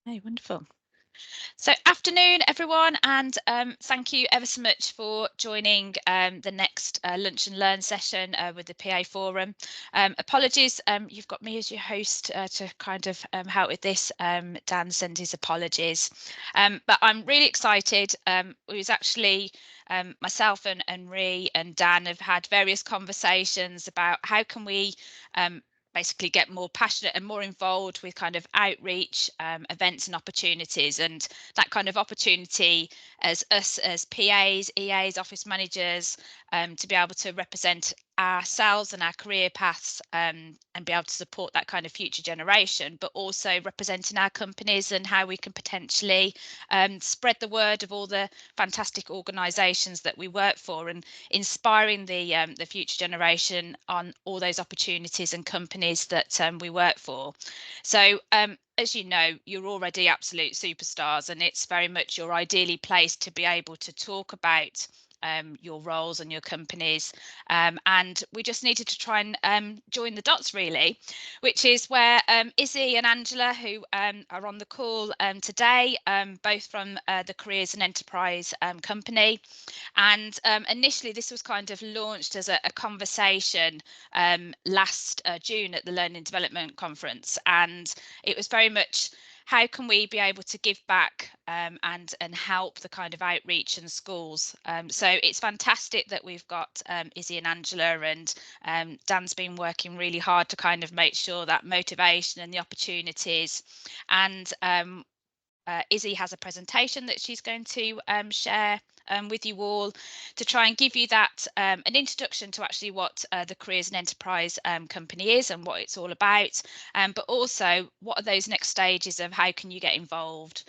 Hey, wonderful. So afternoon, everyone, and thank you ever so much for joining the next Lunch and Learn session with the PA Forum. Apologies, you've got me as your host to kind of help with this. Dan sends his apologies. But I'm really excited. It was actually myself and Ree and Dan have had various conversations about how can we basically get more passionate and more involved with kind of outreach events and opportunities, and that kind of opportunity as us as PAs, EAs, office managers, to be able to represent ourselves and our career paths, and be able to support that kind of future generation, but also representing our companies and how we can potentially spread the word of all the fantastic organisations that we work for, and inspiring the future generation on all those opportunities and companies that we work for. So as you know, you're already absolute superstars, and it's very much you're ideally placed to be able to talk about your roles and your companies, and we just needed to try and join the dots, really, which is where Izzy and Angela, who are on the call today, both from the Careers and Enterprise company. And initially, this was kind of launched as a conversation last June at the Learning Development Conference. And it was very much how can we be able to give back and help the kind of outreach in schools. So it's fantastic that we've got Izzy and Angela, and Dan's been working really hard to kind of make sure that motivation and the opportunities. And Izzy has a presentation that she's going to share with you all to try and give you that an introduction to actually what the Careers and Enterprise company is and what it's all about, but also what are those next stages of how can you get involved.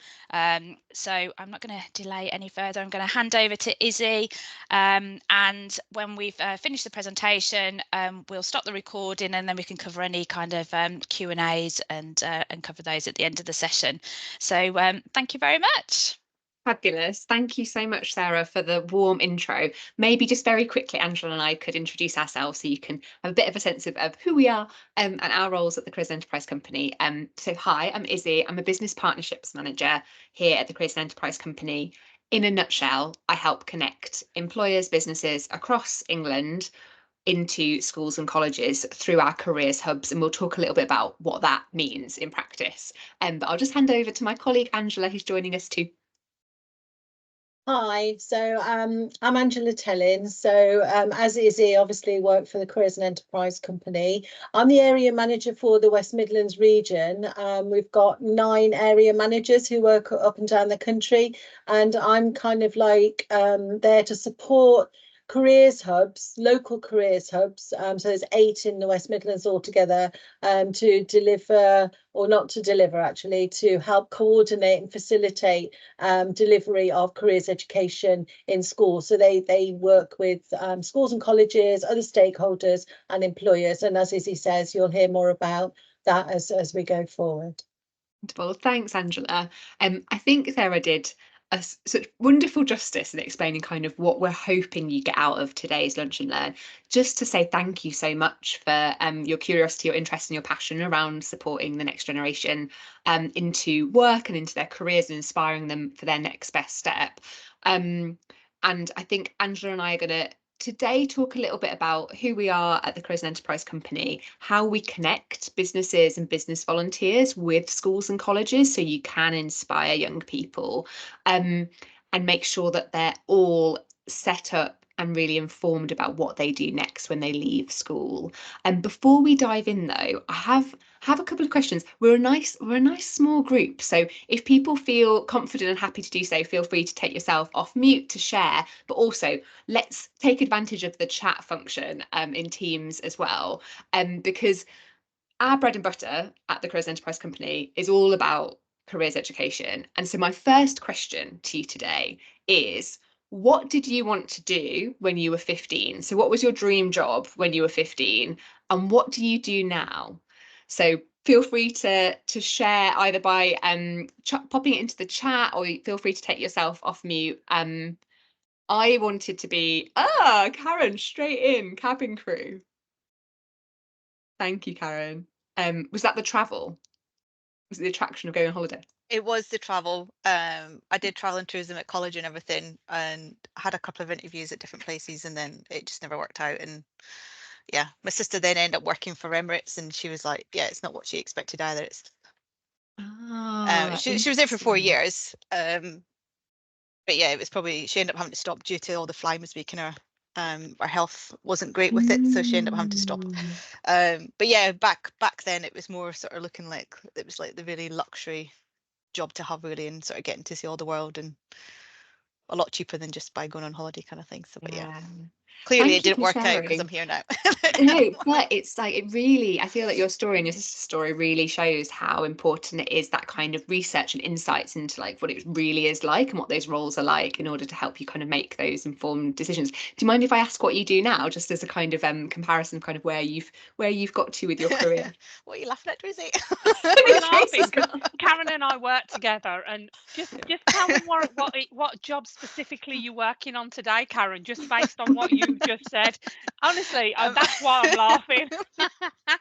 So I'm not going to delay any further. I'm going to hand over to Izzy, and when we've finished the presentation, we'll stop the recording, and then we can cover any kind of Q&As and cover those at the end of the session. So thank you very much. Fabulous. Thank you so much, Sarah, for the warm intro. Maybe just very quickly, Angela and I could introduce ourselves so you can have a bit of a sense of who we are and our roles at the Careers and Enterprise Company. So hi, I'm Izzy. I'm a business partnerships manager here at the Careers and Enterprise Company. In a nutshell, I help connect employers, businesses across England into schools and colleges through our careers hubs, and we'll talk a little bit about what that means in practice. But I'll just hand over to my colleague Angela, who's joining us too. Hi, so I'm Angela Tellyn. So as Izzy, obviously work for the Careers and Enterprise Company. I'm the area manager for the West Midlands region. We've got 9 area managers who work up and down the country, and I'm kind of like there to support careers hubs, local careers hubs. So there's 8 in the West Midlands altogether, to deliver, or not to deliver actually, to help coordinate and facilitate delivery of careers education in schools. So they work with schools and colleges, other stakeholders and employers. And as Izzy says, you'll hear more about that as we go forward. Wonderful. Thanks, Angela. I think Sarah did such wonderful justice in explaining kind of what we're hoping you get out of today's Lunch and Learn. Just to say thank you so much for your curiosity, your interest and your passion around supporting the next generation into work and into their careers and inspiring them for their next best step. And I think Angela and I are going to today talk a little bit about who we are at the Careers and Enterprise Company, how we connect businesses and business volunteers with schools and colleges so you can inspire young people, and make sure that they're all set up and really informed about what they do next when they leave school. And before we dive in though, I have a couple of questions. We're a nice small group, so if people feel confident and happy to do so, feel free to take yourself off mute to share, but also let's take advantage of the chat function in Teams as well, because our bread and butter at the Careers Enterprise Company is all about careers education. And so my first question to you today is, what did you want to do when you were 15? So what was your dream job when you were 15? And what do you do now? So feel free to share either by popping it into the chat, or feel free to take yourself off mute. I wanted to be, Karen, straight in, cabin crew. Thank you, Karen. Was that the travel? Was it the attraction of going on holiday? It was the travel. I did travel and tourism at college and everything, and had a couple of interviews at different places, and then it just never worked out. And yeah, my sister then ended up working for Emirates, and she was like, yeah, it's not what she expected either. It's she was there for 4 years. But yeah, it was probably, she ended up having to stop due to all the flying was making her health wasn't great with it, so she ended up having to stop. But yeah, back then it was more sort of looking like it was like the really luxury job to have, really, and sort of getting to see all the world, and a lot cheaper than just by going on holiday kind of thing. So but yeah, clearly it didn't work out because I'm here now. No, but it's like, it really, I feel like your story and your sister's story really shows how important it is, that kind of research and insights into like what it really is like and what those roles are like, in order to help you kind of make those informed decisions. Do you mind if I ask what you do now, just as a kind of comparison of kind of where you've got to with your career? What are you laughing at, Tracy? I'm laughing because Karen and I work together, and just tell them what job specifically you're working on today, Karen, just based on what you've just said. Honestly, that's why I'm laughing. I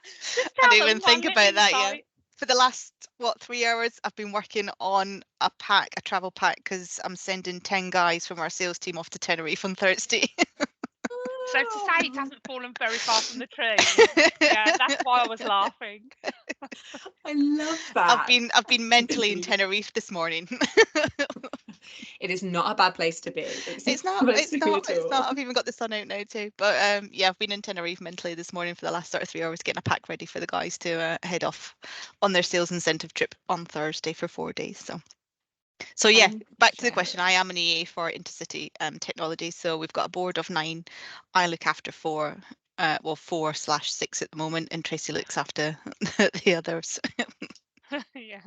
didn't even think about that yet. For the last 3 hours, I've been working on a travel pack, because I'm sending 10 guys from our sales team off to Tenerife on Thursday. So to say it hasn't fallen very far from the tree. Yeah, that's why I was laughing. I love that. I've been mentally in Tenerife this morning. It is not a bad place to be. It's not. I've even got the sun out now too. But yeah, I've been in Tenerife mentally this morning for the last sort of 3 hours, getting a pack ready for the guys to head off on their sales incentive trip on Thursday for 4 days. So yeah, back to the question. I am an EA for Intercity Technology. So we've got a board of 9. I look after 4. 4/6 at the moment, and Tracy looks after the others. Yeah.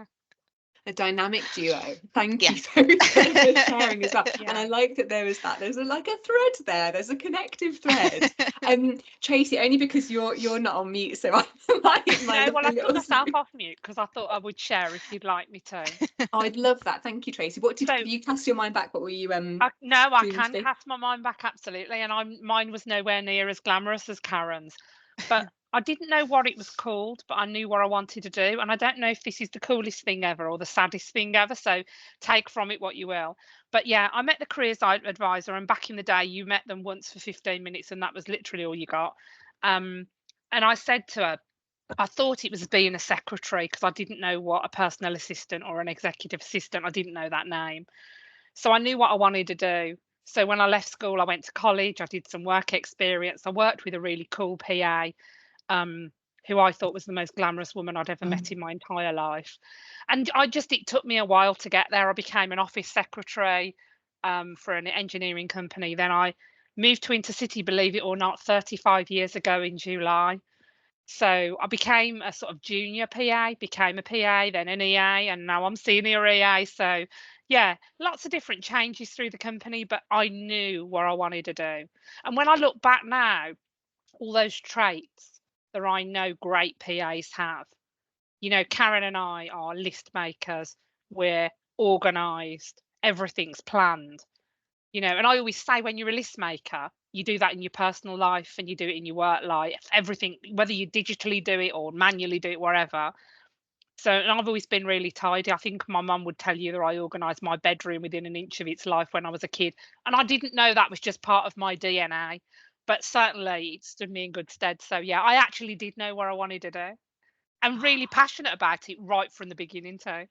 A dynamic duo. Thank you both for sharing as well. Yeah. And I like that there's like a thread there. There's a connective thread. Tracy, only because you're not on mute, so I no, well, I took myself off mute because I thought I would share if you'd like me to. Oh, I'd love that. Thank you, Tracy. What did you cast your mind back? What were you no, I can cast my mind back, absolutely, and mine was nowhere near as glamorous as Karen's, but I didn't know what it was called, but I knew what I wanted to do. And I don't know if this is the coolest thing ever or the saddest thing ever, so take from it what you will. But yeah, I met the careers advisor, and back in the day you met them once for 15 minutes and that was literally all you got. And I said to her, I thought it was being a secretary because I didn't know what a personal assistant or an executive assistant, I didn't know that name. So I knew what I wanted to do. So when I left school, I went to college, I did some work experience. I worked with a really cool PA, who I thought was the most glamorous woman I'd ever met in my entire life. And it took me a while to get there. I became an office secretary for an engineering company. Then I moved to Intercity, believe it or not, 35 years ago in July. So I became a sort of junior PA, became a PA, then an EA, and now I'm senior EA. So yeah, lots of different changes through the company, but I knew what I wanted to do. And when I look back now, all those traits that I know great PAs have. You know, Karen and I are list makers, we're organised, everything's planned. You know, and I always say when you're a list maker, you do that in your personal life and you do it in your work life, everything, whether you digitally do it or manually do it, wherever. So, and I've always been really tidy. I think my mum would tell you that I organised my bedroom within an inch of its life when I was a kid. And I didn't know that was just part of my DNA. But certainly it stood me in good stead. So yeah, I actually did know what I wanted to do. And really passionate about it right from the beginning too.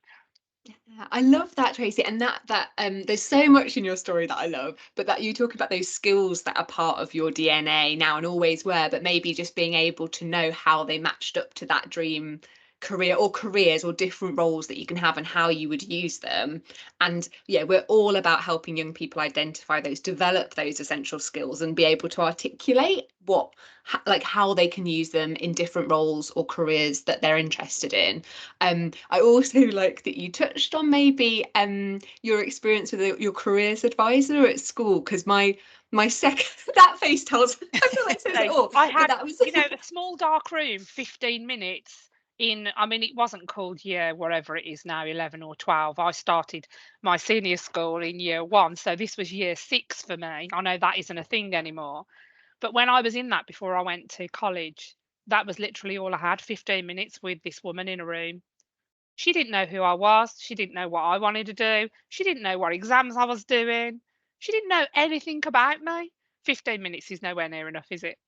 Yeah, I love that, Tracy, and that there's so much in your story that I love, but that you talk about those skills that are part of your DNA now and always were, but maybe just being able to know how they matched up to that dream career or careers or different roles that you can have and how you would use them. And yeah, we're all about helping young people identify those, develop those essential skills and be able to articulate how they can use them in different roles or careers that they're interested in. I also like that you touched on maybe your experience with your careers advisor at school, because my second that face tells I feel like says it all. I had a small dark room, 15 minutes it wasn't called year whatever it is now, 11 or 12. I started my senior school in year 1, so this was year 6 for me. I know that isn't a thing anymore, but when I was in that before I went to college, that was literally all I had, 15 minutes with this woman in a room. She didn't know who I was. She didn't know what I wanted to do. She didn't know what exams I was doing. She didn't know anything about me. 15 minutes is nowhere near enough, is it?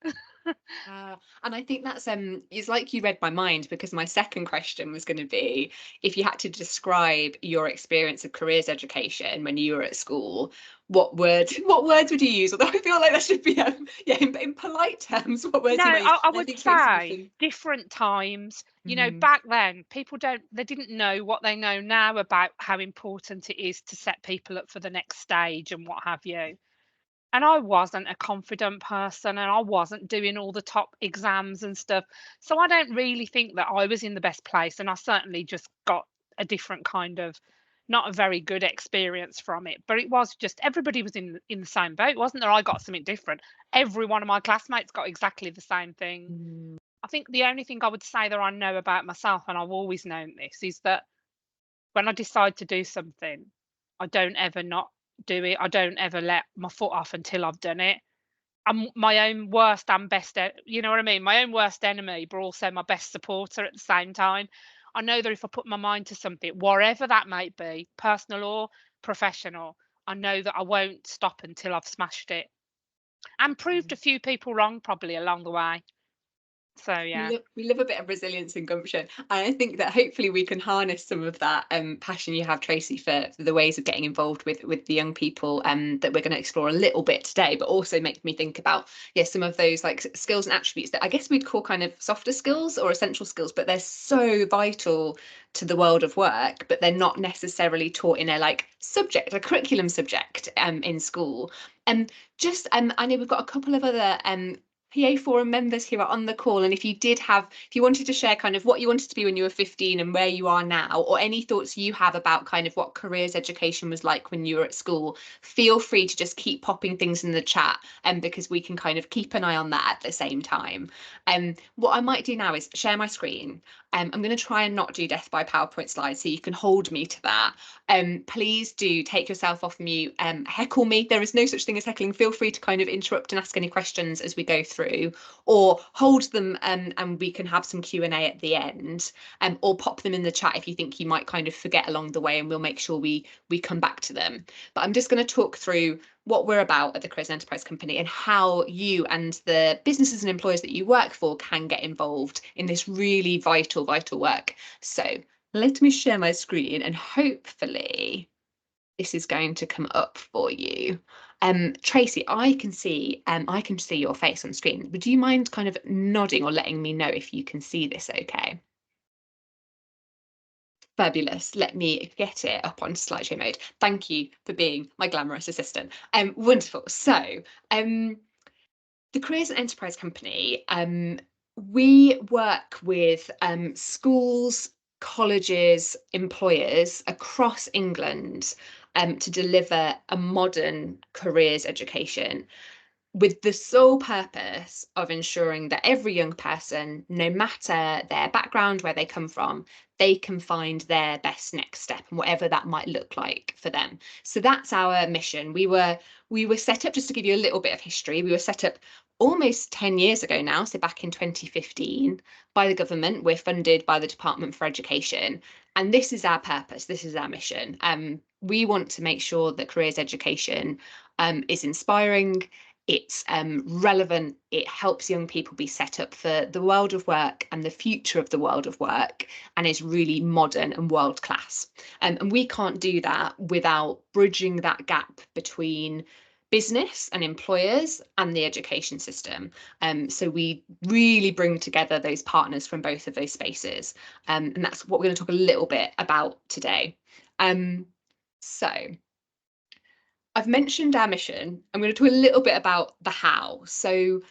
And I think that's it's like you read my mind, because my second question was going to be, if you had to describe your experience of careers education when you were at school, what words would you use? Although I feel like that should be in polite terms, what words No, you might use. I I would think Tracy was say different times. You know, Mhm. back then, they didn't know what they know now about how important it is to set people up for the next stage and what have you. And I wasn't a confident person, and I wasn't doing all the top exams and stuff. So I don't really think that I was in the best place, and I certainly just got a different kind of, not a very good experience from it. But it was just, everybody was in the same boat. It wasn't that I got something different. Every one of my classmates got exactly the same thing. Mm. I think the only thing I would say that I know about myself, and I've always known this, is that when I decide to do something, I don't ever not do it. I don't ever let my foot off until I've done it. I'm my own worst and best, you know what I mean? My own worst enemy, but also my best supporter at the same time. I know that if I put my mind to something, whatever that might be, personal or professional, I know that I won't stop until I've smashed it, and proved a few people wrong probably along the way. So yeah. We love a bit of resilience and gumption, and I think that hopefully we can harness some of that passion you have, Tracy, for the ways of getting involved with the young people that we're going to explore a little bit today, but also make me think about some of those like skills and attributes that I guess we'd call kind of softer skills or essential skills, but they're so vital to the world of work, but they're not necessarily taught in a curriculum subject in school. And I know we've got a couple of other PA Forum members who are on the call, and if you wanted to share kind of what you wanted to be when you were 15 and where you are now, or any thoughts you have about kind of what careers education was like when you were at school, feel free to just keep popping things in the chat, because we can kind of keep an eye on that at the same time. What I might do now is share my screen. I'm going to try and not do death by PowerPoint slides, so you can hold me to that. Please do take yourself off mute, heckle me. There is no such thing as heckling. Feel free to kind of interrupt and ask any questions as we go through, or hold them and we can have some Q&A at the end, or pop them in the chat if you think you might kind of forget along the way, and we'll make sure we come back to them. But I'm just going to talk through what we're about at the Careers and Enterprise Company, and how you and the businesses and employers that you work for can get involved in this really vital work. So let me share my screen, and hopefully this is going to come up for you. Tracy, I can see your face on screen. Would you mind kind of nodding or letting me know if you can see this okay? Fabulous. Let me get it up on slideshow mode. Thank you for being my glamorous assistant. Wonderful. So, the Careers and Enterprise Company, we work with schools, colleges, employers across England to deliver a modern careers education, with the sole purpose of ensuring that every young person, no matter their background, where they come from, they can find their best next step, and whatever that might look like for them. So that's our mission. We were set up, just to give you a little bit of history, we were set up almost 10 years ago now, so back in 2015, by the government. We're funded by the Department for Education, and this is our purpose, this is our mission. We want to make sure that careers education is inspiring, it's relevant, it helps young people be set up for the world of work and the future of the world of work, and is really modern and world class. And we can't do that without bridging that gap between business and employers and the education system. So we really bring together those partners from both of those spaces. And that's what we're going to talk a little bit about today. So I've mentioned our mission. I'm going to talk a little bit about the how. So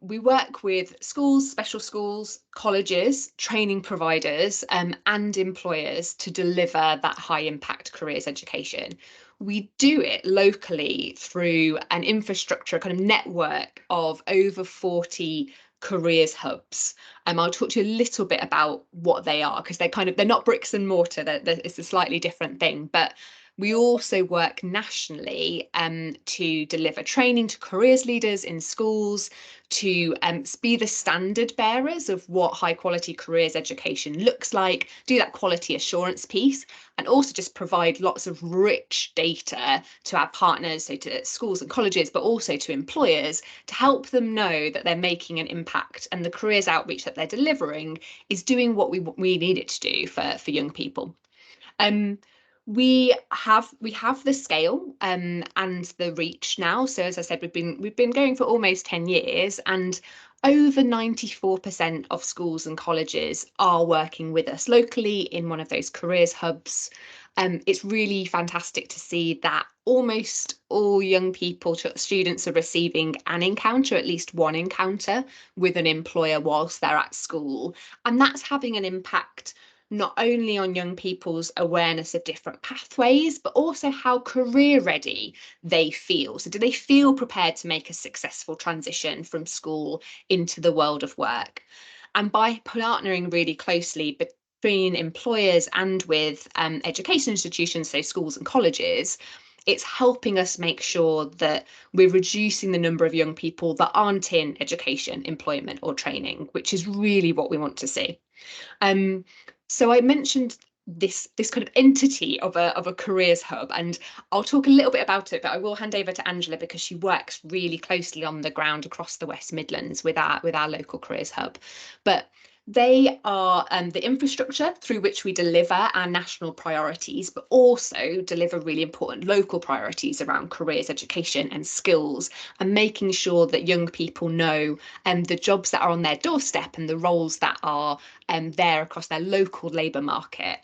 we work with schools, special schools, colleges, training providers, and employers to deliver that high impact careers education. We do it locally through an infrastructure, a kind of network of over 40 careers hubs. I'll talk to you a little bit about what they are, because they're not bricks and mortar. It's a slightly different thing, but We also work nationally to deliver training to careers leaders in schools, to be the standard bearers of what high quality careers education looks like, do that quality assurance piece, and also just provide lots of rich data to our partners, so to schools and colleges, but also to employers, to help them know that they're making an impact and the careers outreach that they're delivering is doing what we need it to do for young people. We have the scale and the reach now. So as I said, we've been going for almost 10 years, and over 94% of schools and colleges are working with us locally in one of those careers hubs. It's really fantastic to see that almost all young people, students, are receiving an encounter, at least one encounter with an employer whilst they're at school. And that's having an impact not only on young people's awareness of different pathways, but also how career ready they feel. So do they feel prepared to make a successful transition from school into the world of work? And by partnering really closely between employers and with education institutions, so schools and colleges, it's helping us make sure that we're reducing the number of young people that aren't in education, employment or training, which is really what we want to see. So I mentioned this kind of entity of a careers hub, and I'll talk a little bit about it, but I will hand over to Angela because she works really closely on the ground across the West Midlands with our local careers hub. But they are the infrastructure through which we deliver our national priorities, but also deliver really important local priorities around careers, education and skills, and making sure that young people know the jobs that are on their doorstep and the roles that are there across their local labour market.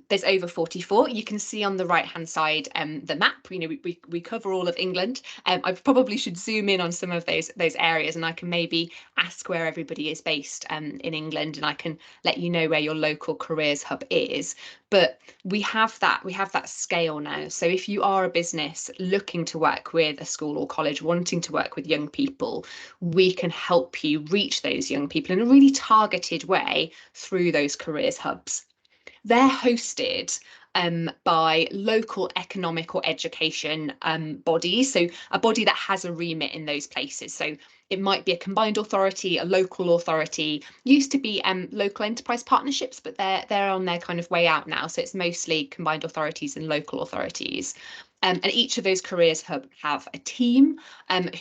There's over 44. You can see on the right hand side the map. You know, we cover all of England. I probably should zoom in on some of those areas, and I can maybe ask where everybody is based in England, and I can let you know where your local careers hub is. But we have that scale now. So if you are a business looking to work with a school or college, wanting to work with young people, we can help you reach those young people in a really targeted way through those careers hubs. They're hosted by local economic or education bodies, so a body that has a remit in those places. So it might be a combined authority, a local authority. Used to be local enterprise partnerships, but they're on their kind of way out now. So it's mostly combined authorities and local authorities. And each of those careers hub have a team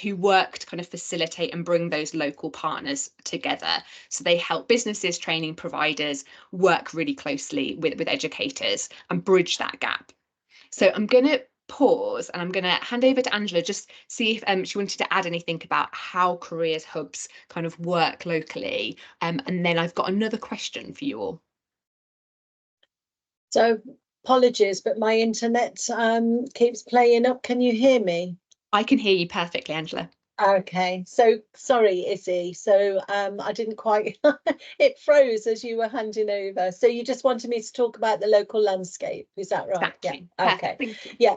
who work to kind of facilitate and bring those local partners together. So they help businesses, training providers work really closely with educators and bridge that gap. So I'm going to pause and I'm going to hand over to Angela, just see if she wanted to add anything about how careers hubs kind of work locally. And then I've got another question for you all. So apologies, but my internet keeps playing up. Can you hear me? I can hear you perfectly, Angela. Okay, so sorry, Izzy. So I didn't quite, it froze as you were handing over. So you just wanted me to talk about the local landscape, is that right? Exactly. Yeah. Okay. Yeah.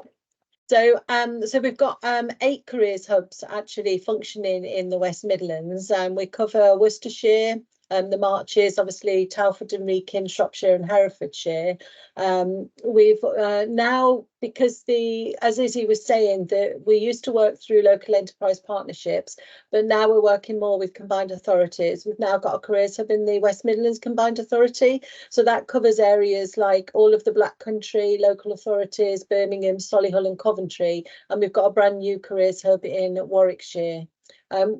So so we've got 8 careers hubs actually functioning in the West Midlands, and we cover Worcestershire, the Marches, obviously Telford and Wrekin, Shropshire and Herefordshire. We've now, because as Izzy was saying, that we used to work through local enterprise partnerships, but now we're working more with combined authorities. We've now got a careers hub in the West Midlands Combined Authority, so that covers areas like all of the Black Country, local authorities, Birmingham, Solihull and Coventry, and we've got a brand new careers hub in Warwickshire.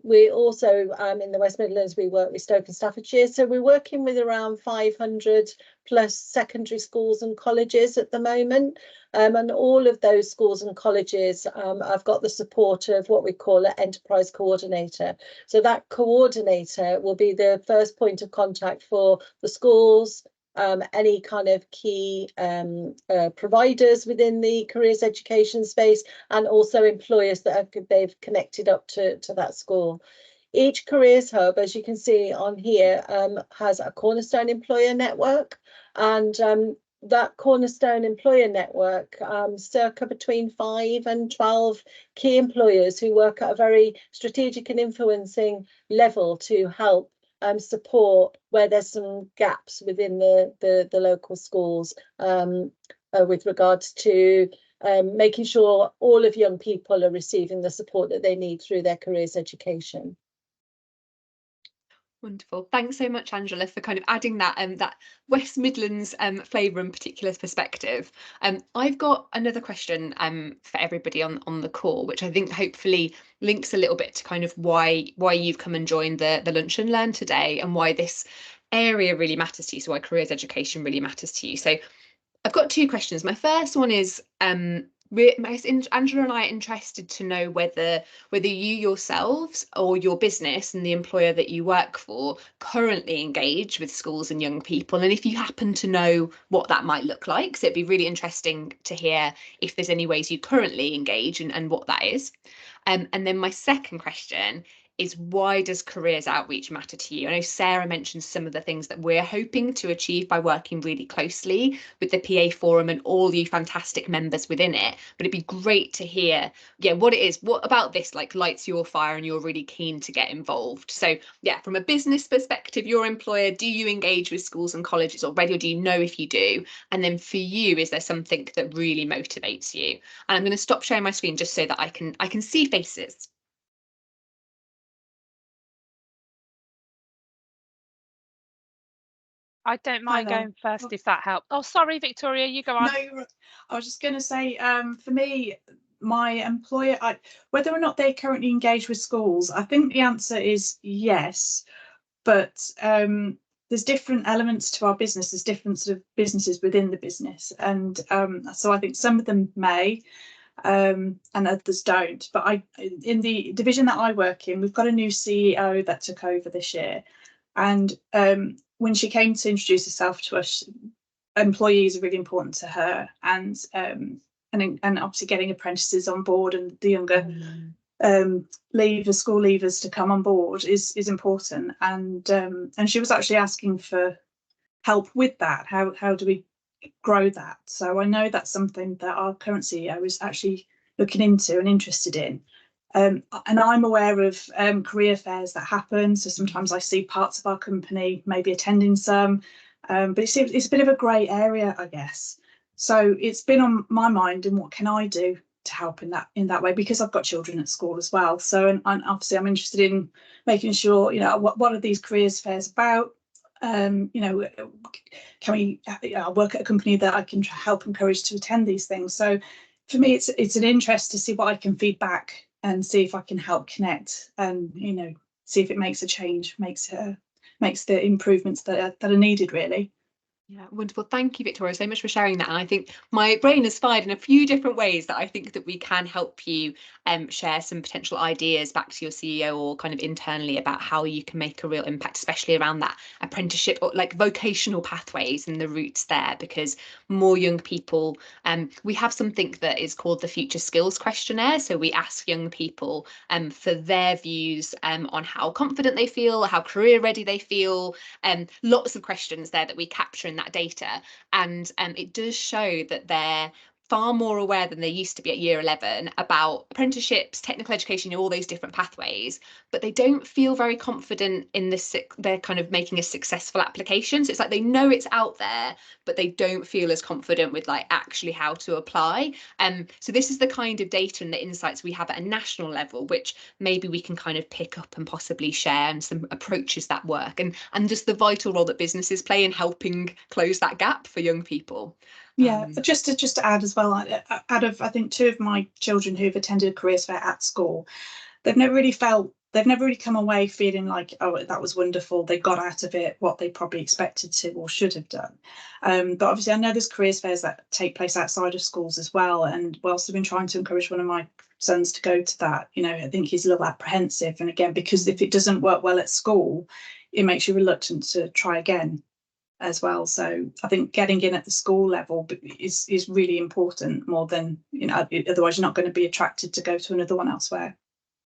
We also, in the West Midlands, we work with Stoke and Staffordshire. So we're working with around 500 plus secondary schools and colleges at the moment. And all of those schools and colleges have got the support of what we call an enterprise coordinator. So that coordinator will be the first point of contact for the schools, any kind of key providers within the careers education space, and also employers that they've connected up to that school. Each careers hub, as you can see on here, has a cornerstone employer network, and that cornerstone employer network, circa between 5 and 12 key employers who work at a very strategic and influencing level to help support where there's some gaps within the local schools with regards to making sure all of young people are receiving the support that they need through their careers education. Wonderful. Thanks so much, Angela, for kind of adding that that West Midlands flavour and particular perspective. I've got another question for everybody on the call, which I think hopefully links a little bit to kind of why you've come and joined the Lunch and Learn today, and why this area really matters to you, so why careers education really matters to you. So I've got two questions. My first one is Angela and I are interested to know whether you yourselves or your business and the employer that you work for currently engage with schools and young people, and if you happen to know what that might look like. So it'd be really interesting to hear if there's any ways you currently engage and what that is. And then my second question is, why does careers outreach matter to you? I know Sarah mentioned some of the things that we're hoping to achieve by working really closely with the PA Forum and all you fantastic members within it, but it'd be great to hear, what it is, what about this like lights your fire and you're really keen to get involved. So from a business perspective, your employer, do you engage with schools and colleges already, or do you know if you do? And then for you, is there something that really motivates you? And I'm going to stop sharing my screen just so that I can see faces. I don't mind going first if that helps. Oh, sorry, Victoria, you go on. No, I was just going to say, for me, my employer, whether or not they currently engage with schools, I think the answer is yes, but there's different elements to our business. There's different sort of businesses within the business, and so I think some of them may, and others don't. But in the division that I work in, we've got a new CEO that took over this year, and when she came to introduce herself to us, employees are really important to her, and obviously getting apprentices on board and the younger school leavers to come on board is important. And she was actually asking for help with that. How do we grow that? So I know that's something that our current CEO is actually looking into and interested in. And I'm aware of career fairs that happen. So sometimes I see parts of our company maybe attending some, but it's a bit of a grey area, I guess. So it's been on my mind, and what can I do to help in that way, because I've got children at school as well. So and obviously I'm interested in making sure, what are these careers fairs about? Can we work at a company that I can help encourage to attend these things? So for me, it's an interest to see what I can feed back and see if I can help connect, and see if it makes a change, makes the improvements that are needed, really. Yeah, wonderful. Thank you, Victoria, so much for sharing that. And I think my brain has fired in a few different ways that I think that we can help you share some potential ideas back to your CEO or kind of internally about how you can make a real impact, especially around that apprenticeship or like vocational pathways and the routes there, because more young people, we have something that is called the Future Skills Questionnaire. So we ask young people for their views on how confident they feel, how career ready they feel, lots of questions there that we capture in that data, and it does show that they're far more aware than they used to be at year 11 about apprenticeships, technical education, all those different pathways, but they don't feel very confident in this. They're kind of making a successful application. So it's like they know it's out there, but they don't feel as confident with like actually how to apply. So this is the kind of data and the insights we have at a national level, which maybe we can kind of pick up and possibly share, and some approaches that work, and just the vital role that businesses play in helping close that gap for young people. Yeah, just to add as well, out of I think 2 of my children who've attended a careers fair at school, they've never really come away feeling like, oh, that was wonderful, they got out of it what they probably expected to or should have done. But obviously I know there's careers fairs that take place outside of schools as well, and whilst I've been trying to encourage one of my sons to go to that, I think he's a little apprehensive, and again, because if it doesn't work well at school, it makes you reluctant to try again as well. So I think getting in at the school level is really important, more than otherwise you're not going to be attracted to go to another one elsewhere.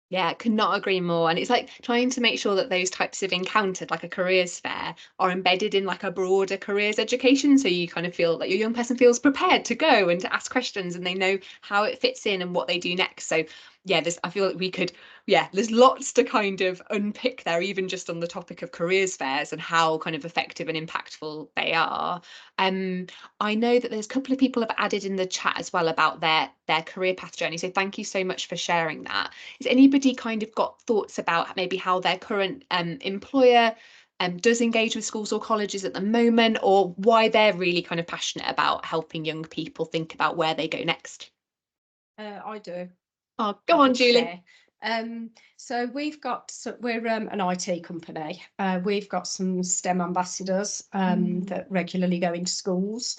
Yeah, could not agree more. And it's like trying to make sure that those types of encounters, like a careers fair, are embedded in like a broader careers education. So you kind of feel like your young person feels prepared to go and to ask questions, and they know how it fits in and what they do next. So yeah, I feel like we could yeah, there's lots to kind of unpick there, even just on the topic of careers fairs and how kind of effective and impactful they are. I know that there's a couple of people have added in the chat as well about their career path journey. So thank you so much for sharing that. Has anybody kind of got thoughts about maybe how their current employer does engage with schools or colleges at the moment, or why they're really kind of passionate about helping young people think about where they go next? I do. Oh, go on, Julie. So we're an IT company. We've got some STEM ambassadors that regularly go into schools.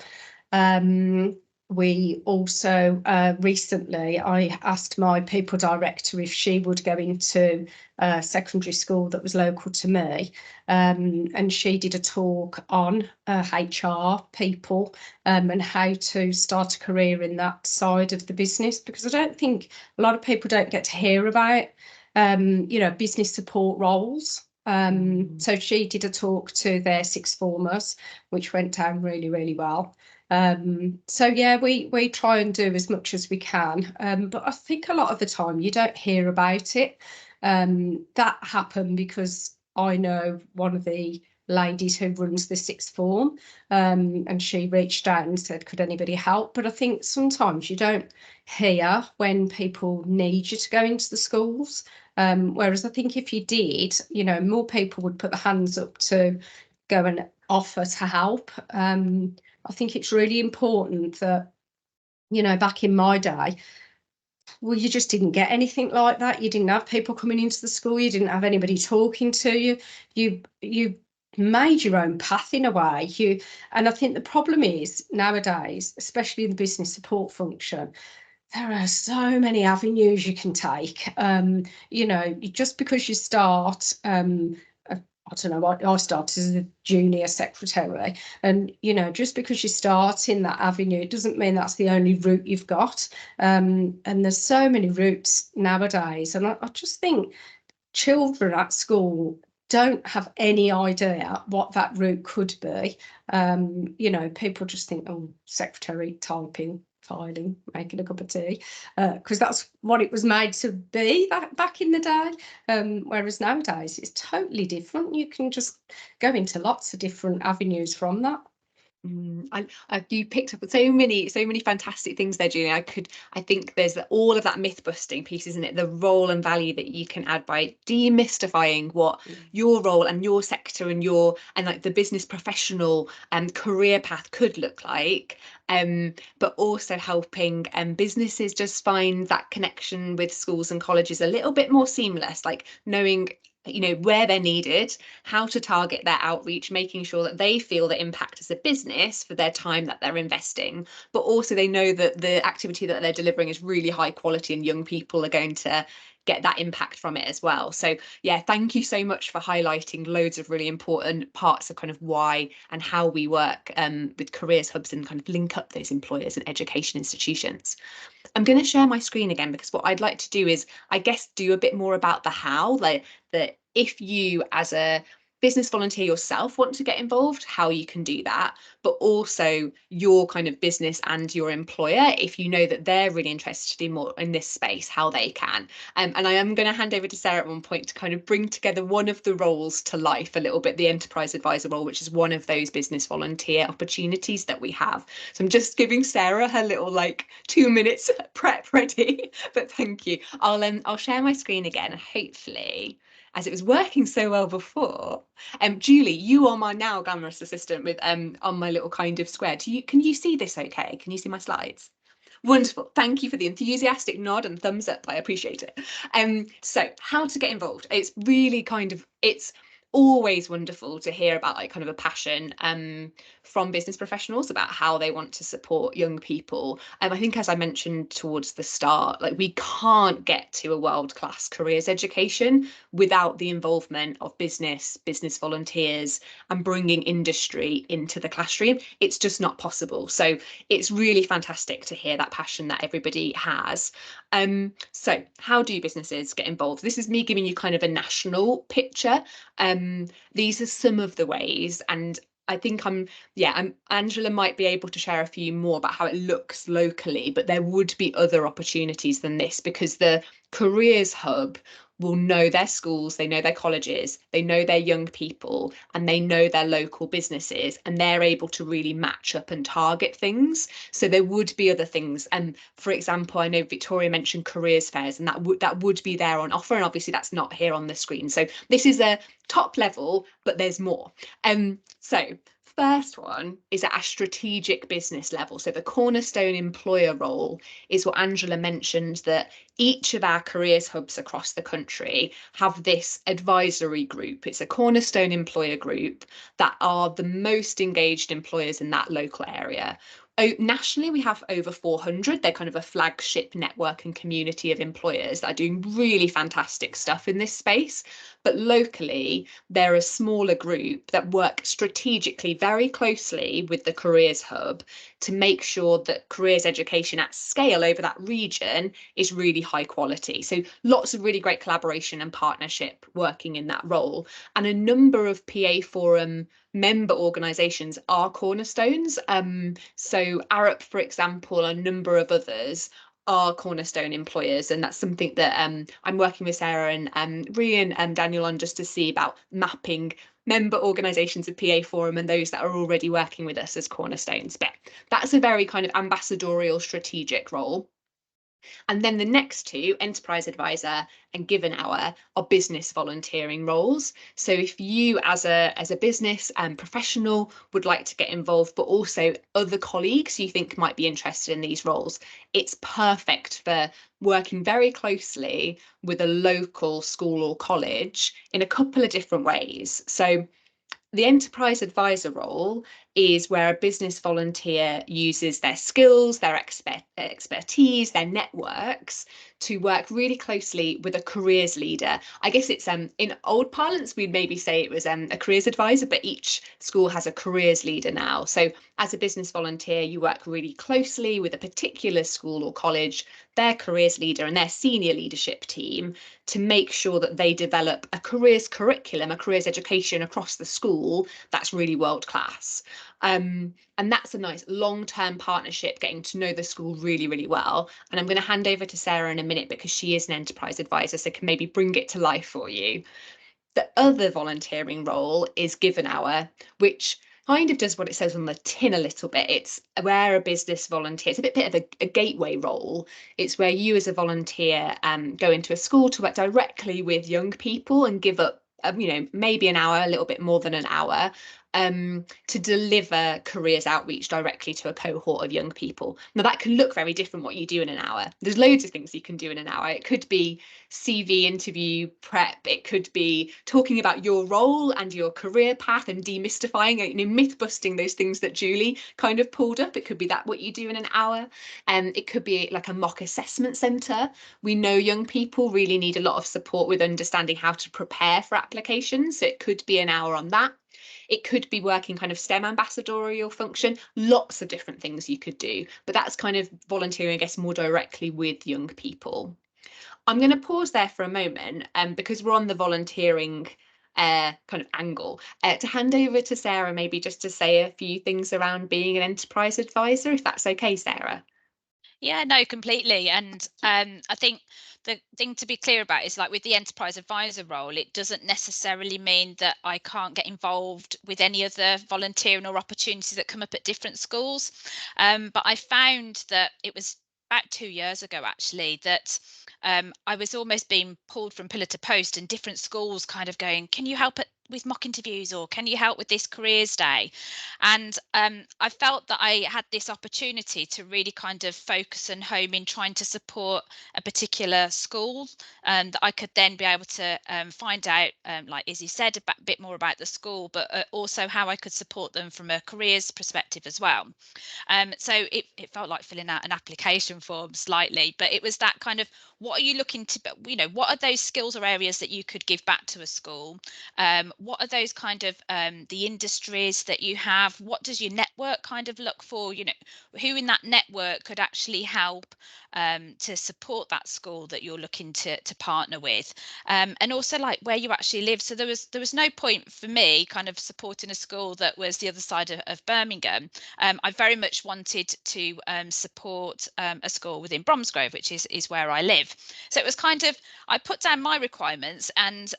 We also recently, I asked my people director if she would go into a secondary school that was local to me, and she did a talk on HR people and how to start a career in that side of the business, because I don't think a lot of people don't get to hear about business support roles. So she did a talk to their sixth formers, which went down really, really well. So yeah, we try and do as much as we can, but I think a lot of the time you don't hear about it. That happened because I know one of the ladies who runs the sixth form, and she reached out and said, could anybody help? But I think sometimes you don't hear when people need you to go into the schools, whereas I think if you did, more people would put their hands up to go and offer to help. I think it's really important that, back in my day, well, you just didn't get anything like that. You didn't have people coming into the school. You didn't have anybody talking to you. You made your own path in a way. And I think the problem is nowadays, especially in the business support function, there are so many avenues you can take. Just because you start, I don't know, I started as a junior secretary, and just because you start in that avenue, it doesn't mean that's the only route you've got. And there's so many routes nowadays, and I just think children at school don't have any idea what that route could be. People just think, oh, secretary, typing, filing, making a cup of tea, because that's what it was made to be back in the day. Whereas nowadays it's totally different. You can just go into lots of different avenues from that. You picked up so many fantastic things there, Julie. I think there's all of that myth busting piece, isn't it? The role and value that you can add by demystifying what your role and your sector and like the business professional and career path could look like, but also helping businesses just find that connection with schools and colleges a little bit more seamless, like knowing where they're needed, how to target their outreach, making sure that they feel the impact as a business for their time that they're investing, but also they know that the activity that they're delivering is really high quality and young people are going to get that impact from it as well. So yeah, thank you so much for highlighting loads of really important parts of kind of why and how we work with careers hubs and kind of link up those employers and education institutions. I'm going to share my screen again, because what I'd like to do is, I guess, do a bit more about the how, like that if you as a business volunteer yourself want to get involved, how you can do that, but also your kind of business and your employer, if you know that they're really interested in more in this space, how they can. And I am going to hand over to Sarah at one point to kind of bring together one of the roles to life a little bit, the enterprise advisor role, which is one of those business volunteer opportunities that we have. So I'm just giving Sarah her little 2 minutes prep ready, but thank you. I'll share my screen again, and hopefully, as it was working so well before. Julie, you are my now glamorous assistant with on my little kind of square. Can you see this okay? Can you see my slides? Wonderful. Thank you for the enthusiastic nod and thumbs up. I appreciate it. So how to get involved? It's really it's always wonderful to hear about kind of a passion from business professionals about how they want to support young people. I think, as I mentioned towards the start, we can't get to a world-class careers education without the involvement of business volunteers and bringing industry into the classroom. It's just not possible. So it's really fantastic to hear that passion that everybody has. So how do businesses get involved? This is me giving you kind of a national picture. These are some of the ways, and I think Angela might be able to share a few more about how it looks locally, but there would be other opportunities than this, because the Careers Hub will know their schools, they know their colleges, they know their young people, and they know their local businesses, and they're able to really match up and target things. So there would be other things. And for example, I know Victoria mentioned careers fairs, and that would be there on offer. And obviously that's not here on the screen. So this is a top level, but there's more. So first one is at a strategic business level. So the cornerstone employer role is what Angela mentioned, that each of our careers hubs across the country have this advisory group. It's a cornerstone employer group that are the most engaged employers in that local area. Nationally, we have over 400. They're kind of a flagship network and community of employers that are doing really fantastic stuff in this space. But locally, they're a smaller group that work strategically very closely with the Careers Hub to make sure that careers education at scale over that region is really high quality. So lots of really great collaboration and partnership working in that role. And a number of PA Forum member organisations are cornerstones. So Arup, for example, a number of others are cornerstone employers, and that's something that I'm working with Sarah and Rhian and Daniel on, just to see about mapping member organisations of PA Forum and those that are already working with us as cornerstones. But that's a very kind of ambassadorial strategic role. And then the next two, enterprise advisor and given hour, are business volunteering roles. So if you as a business professional would like to get involved, but also other colleagues you think might be interested in these roles, it's perfect for working very closely with a local school or college in a couple of different ways. So the enterprise advisor role is where a business volunteer uses their skills, their expertise, their networks to work really closely with a careers leader. I guess it's in old parlance, we'd maybe say it was a careers advisor, but each school has a careers leader now. So as a business volunteer, you work really closely with a particular school or college, their careers leader and their senior leadership team, to make sure that they develop a careers curriculum, a careers education across the school that's really world class. And that's a nice long-term partnership, getting to know the school really, really well. And I'm going to hand over to Sarah in a minute because she is an enterprise advisor, so can maybe bring it to life for you. The other volunteering role is given hour, which kind of does what it says on the tin a little bit. It's where a business volunteer, it's a bit of a gateway role. It's where you as a volunteer go into a school to work directly with young people and give up maybe an hour, a little bit more than an hour, to deliver careers outreach directly to a cohort of young people. Now that can look very different what you do in an hour. There's loads of things you can do in an hour. It could be CV interview prep. It could be talking about your role and your career path and demystifying, myth busting those things that Julie kind of pulled up. It could be that what you do in an hour. It could be like a mock assessment centre. We know young people really need a lot of support with understanding how to prepare for applications. So it could be an hour on that. It could be working kind of STEM ambassadorial function, lots of different things you could do, but that's kind of volunteering, I guess, more directly with young people. I'm going to pause there for a moment because we're on the volunteering kind of angle, to hand over to Sarah, maybe just to say a few things around being an enterprise advisor, if that's okay, Sarah. Yeah, no, completely. And I think the thing to be clear about is, like with the enterprise advisor role, it doesn't necessarily mean that I can't get involved with any other volunteering or opportunities that come up at different schools. But I found that it was about 2 years ago, actually, that I was almost being pulled from pillar to post, and different schools kind of going, can you help with mock interviews, or can you help with this careers day? And I felt that I had this opportunity to really kind of focus and home in trying to support a particular school, and that I could then be able to find out, like Izzy said, a bit more about the school, but also how I could support them from a careers perspective as well. So it felt like filling out an application form slightly, but it was that kind of, what are you looking to, what are those skills or areas that you could give back to a school? what are those kind of the industries that you have? What does your network kind of look for? You know, who in that network could actually help to support that school that you're looking to partner with, and also like where you actually live. So there was no point for me kind of supporting a school that was the other side of Birmingham. I very much wanted to support a school within Bromsgrove, which is where I live. So it was kind of, I put down my requirements, and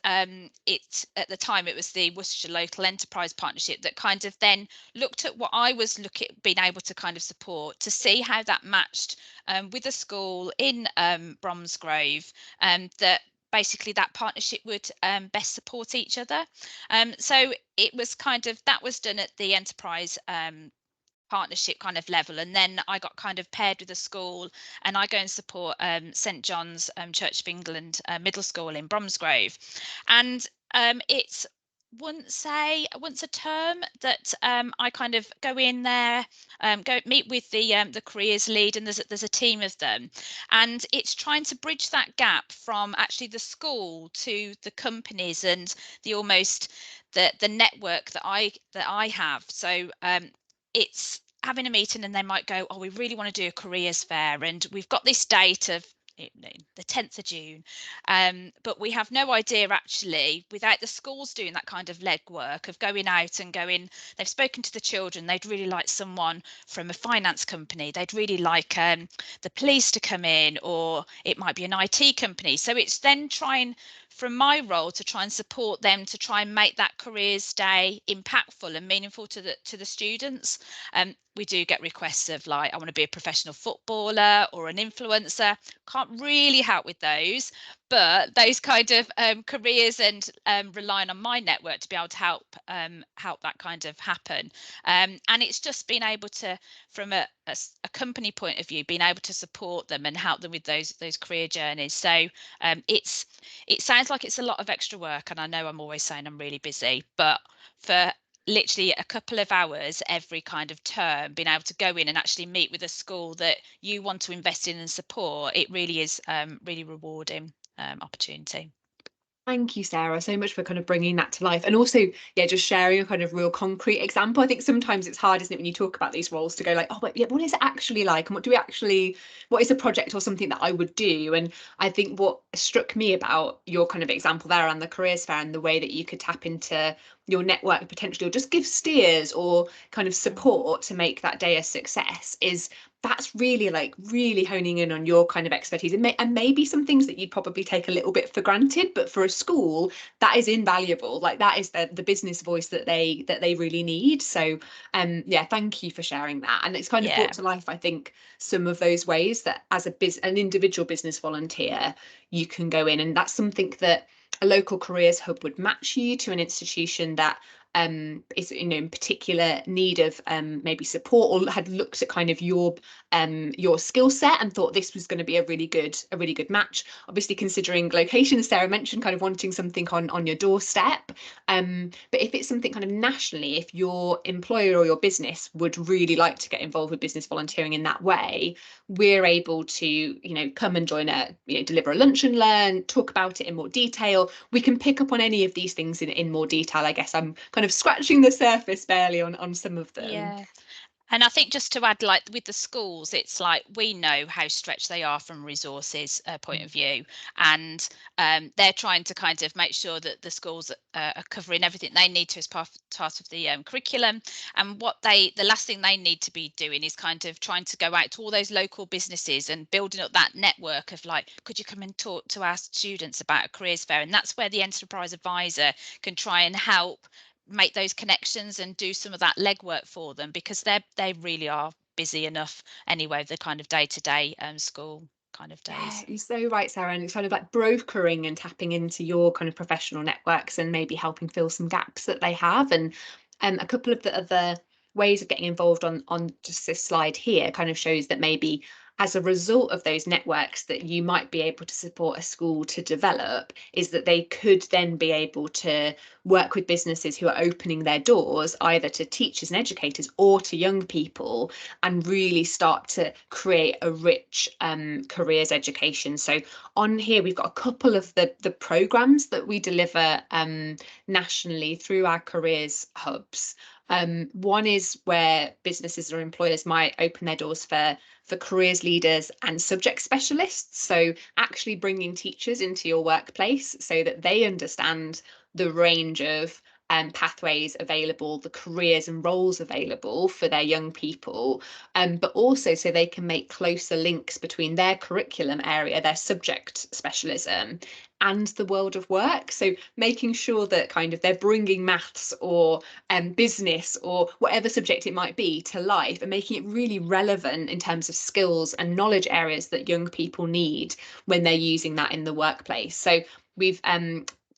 it at the time it was the Worcestershire Local Enterprise Partnership that kind of then looked at what I was being able to kind of support to see how that matched with a school in Bromsgrove, that basically that partnership would best support each other. So it was kind of, that was done at the enterprise partnership kind of level, and then I got kind of paired with a school, and I go and support St John's Church of England middle school in Bromsgrove, and it's once a term that I kind of go in there, go meet with the careers lead, and there's a team of them, and it's trying to bridge that gap from actually the school to the companies and the almost the network that I have. So it's having a meeting, and they might go, oh, we really want to do a careers fair, and we've got this date of the 10th of June, but we have no idea actually, without the schools doing that kind of legwork of going out and going, they've spoken to the children, they'd really like someone from a finance company, they'd really like the police to come in, or it might be an IT company. So it's then trying, from my role, to try and support them to try and make that careers day impactful and meaningful to the students. We do get requests of like, I want to be a professional footballer or an influencer. Can't really help with those, but those kind of careers and relying on my network to be able to help that kind of happen. And it's just being able to, from a company point of view, being able to support them and help them with those career journeys. So it sounds like it's a lot of extra work, and I know I'm always saying I'm really busy, but for literally a couple of hours every kind of term, being able to go in and actually meet with a school that you want to invest in and support, it really is really rewarding opportunity. Thank you, Sarah, so much for kind of bringing that to life, and also, yeah, just sharing a kind of real concrete example. I think sometimes it's hard, isn't it, when you talk about these roles, to go like, oh, but yeah, what is it actually like, and what is a project or something that I would do? And I think what struck me about your kind of example there and the careers fair, and the way that you could tap into your network potentially, or just give steers or kind of support to make that day a success, is that's really honing in on your kind of expertise, and maybe some things that you'd probably take a little bit for granted, but for a school that is invaluable. Like, that is the business voice that they really need. So yeah, thank you for sharing that. And it's kind of brought to life, I think, some of those ways that as an individual business volunteer you can go in, and that's something that a local careers hub would match you to an institution that is, you know, in particular need of maybe support, or had looked at kind of your skill set and thought this was going to be a really good match. Obviously, considering location, as Sarah mentioned, kind of wanting something on your doorstep. But if it's something kind of nationally, if your employer or your business would really like to get involved with business volunteering in that way, we're able to, you know, come and join deliver a lunch and learn, talk about it in more detail. We can pick up on any of these things in more detail. I guess I'm kind of scratching the surface barely on some of them. Yeah. And I think just to add, like with the schools, it's like we know how stretched they are from resources point of view, and they're trying to kind of make sure that the schools are covering everything they need to as part of the curriculum. And the last thing they need to be doing is kind of trying to go out to all those local businesses and building up that network of like, could you come and talk to our students about a careers fair? And that's where the enterprise advisor can try and help make those connections and do some of that legwork for them, because they really are busy enough anyway, the kind of day-to-day school kind of days. Yeah, you're so right, Sarah. And it's kind of like brokering and tapping into your kind of professional networks and maybe helping fill some gaps that they have. And a couple of the other ways of getting involved on just this slide here kind of shows that maybe as a result of those networks that you might be able to support a school to develop, is that they could then be able to work with businesses who are opening their doors either to teachers and educators or to young people, and really start to create a rich careers education. So on here we've got a couple of the programs that we deliver nationally through our careers hubs. One is where businesses or employers might open their doors for careers leaders and subject specialists. So actually bringing teachers into your workplace so that they understand the range of pathways available, the careers and roles available for their young people, but also so they can make closer links between their curriculum area, their subject specialism, and the world of work. So making sure that kind of they're bringing maths or business or whatever subject it might be to life, and making it really relevant in terms of skills and knowledge areas that young people need when they're using that in the workplace. So we've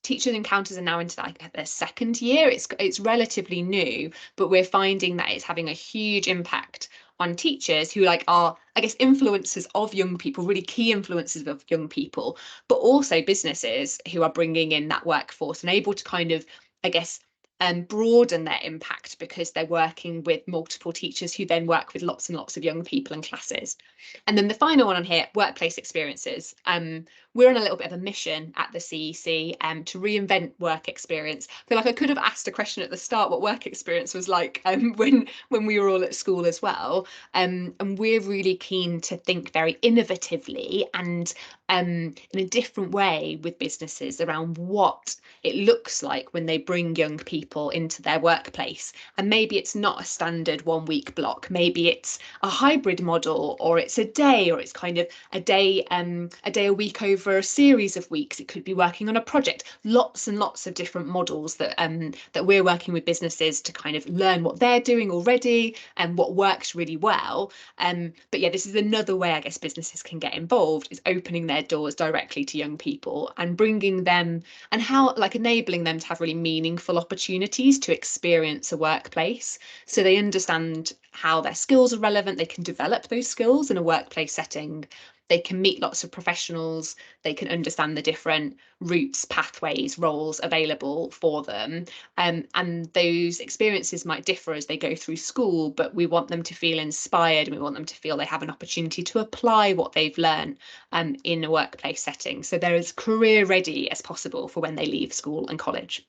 Teachers Encounters are now into like their second year. It's relatively new, but we're finding that it's having a huge impact on teachers who are, I guess, influencers of young people, really key influencers of young people, but also businesses who are bringing in that workforce and able to kind of, I guess, broaden their impact because they're working with multiple teachers who then work with lots and lots of young people and classes. And then the final one on here, workplace experiences. We're on a little bit of a mission at the CEC to reinvent work experience. I feel like I could have asked a question at the start what work experience was like when we were all at school as well. And we're really keen to think very innovatively and in a different way with businesses around what it looks like when they bring young people into their workplace. And maybe it's not a standard 1 week block, maybe it's a hybrid model, or it's a day, or it's kind of a day a week over a series of weeks. It could be working on a project. Lots and lots of different models that that we're working with businesses to kind of learn what they're doing already and what works really well. But yeah, this is another way I guess businesses can get involved, is opening their doors directly to young people and bringing them, and how enabling them to have really meaningful opportunities to experience a workplace, so they understand how their skills are relevant, they can develop those skills in a workplace setting, they can meet lots of professionals, they can understand the different routes, pathways, roles available for them. And those experiences might differ as they go through school, but we want them to feel inspired, and we want them to feel they have an opportunity to apply what they've learned in a workplace setting. So they're as career ready as possible for when they leave school and college.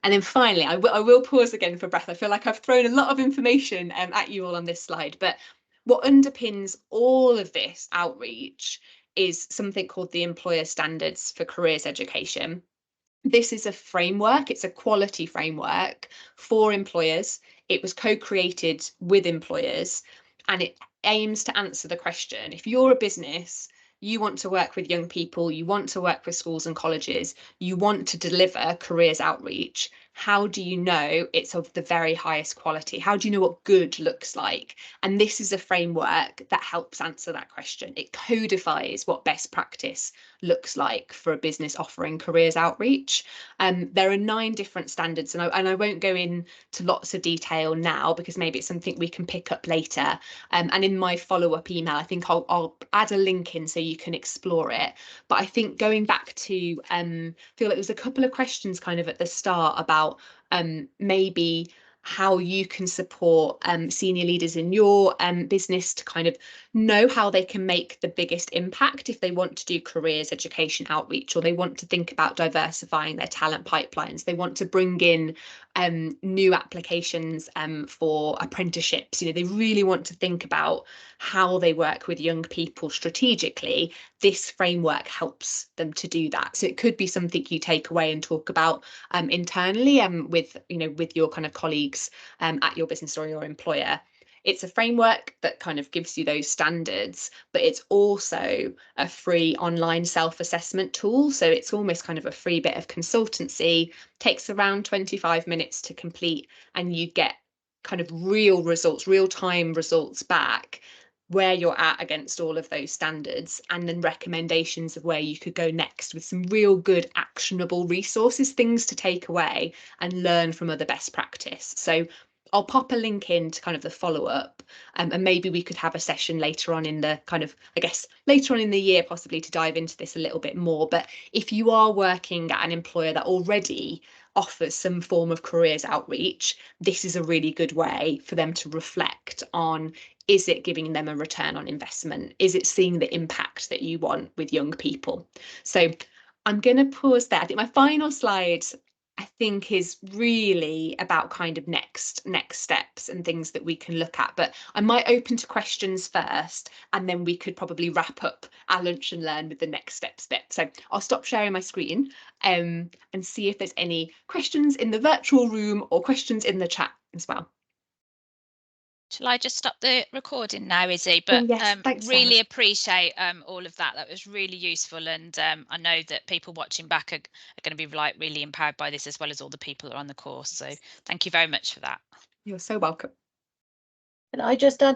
And then finally, I will pause again for breath. I feel like I've thrown a lot of information at you all on this slide, but what underpins all of this outreach is something called the Employer Standards for Careers Education. This is a framework, it's a quality framework for employers. It was co-created with employers, and it aims to answer the question: if you're a business, you want to work with young people, you want to work with schools and colleges, you want to deliver careers outreach, how do you know it's of the very highest quality? How do you know what good looks like? And this is a framework that helps answer that question. It codifies what best practice looks like for a business offering careers outreach. There are 9 different standards, and I won't go into lots of detail now because maybe it's something we can pick up later. And in my follow-up email, I think I'll add a link in so you can explore it. But I think going back to feel like there was a couple of questions kind of at the start about maybe how you can support senior leaders in your business to kind of know how they can make the biggest impact if they want to do careers education outreach, or they want to think about diversifying their talent pipelines, they want to bring in new applications for apprenticeships. They really want to think about how they work with young people strategically. This framework helps them to do that. So it could be something you take away and talk about internally with your kind of colleagues at your business or your employer. It's a framework that kind of gives you those standards, but it's also a free online self-assessment tool. So it's almost kind of a free bit of consultancy, takes around 25 minutes to complete, and you get kind of real results, real-time results back, where you're at against all of those standards, and then recommendations of where you could go next with some real good actionable resources, things to take away and learn from other best practice. So I'll pop a link in to kind of the follow-up, and maybe we could have a session later on in the kind of, I guess, later on in the year possibly to dive into this a little bit more. But if you are working at an employer that already offers some form of careers outreach, this is a really good way for them to reflect on, is it giving them a return on investment? Is it seeing the impact that you want with young people? So I'm going to pause there. I think my final slide, I think, is really about kind of next steps and things that we can look at. But I might open to questions first, and then we could probably wrap up our lunch and learn with the next steps bit. So I'll stop sharing my screen and see if there's any questions in the virtual room or questions in the chat as well. Shall I just stop the recording now, Izzy? But yes, thanks, really Sarah. appreciate all of that. That was really useful, and I know that people watching back are going to be like really empowered by this, as well as all the people that are on the course. So thank you very much for that. You're so welcome. And I just add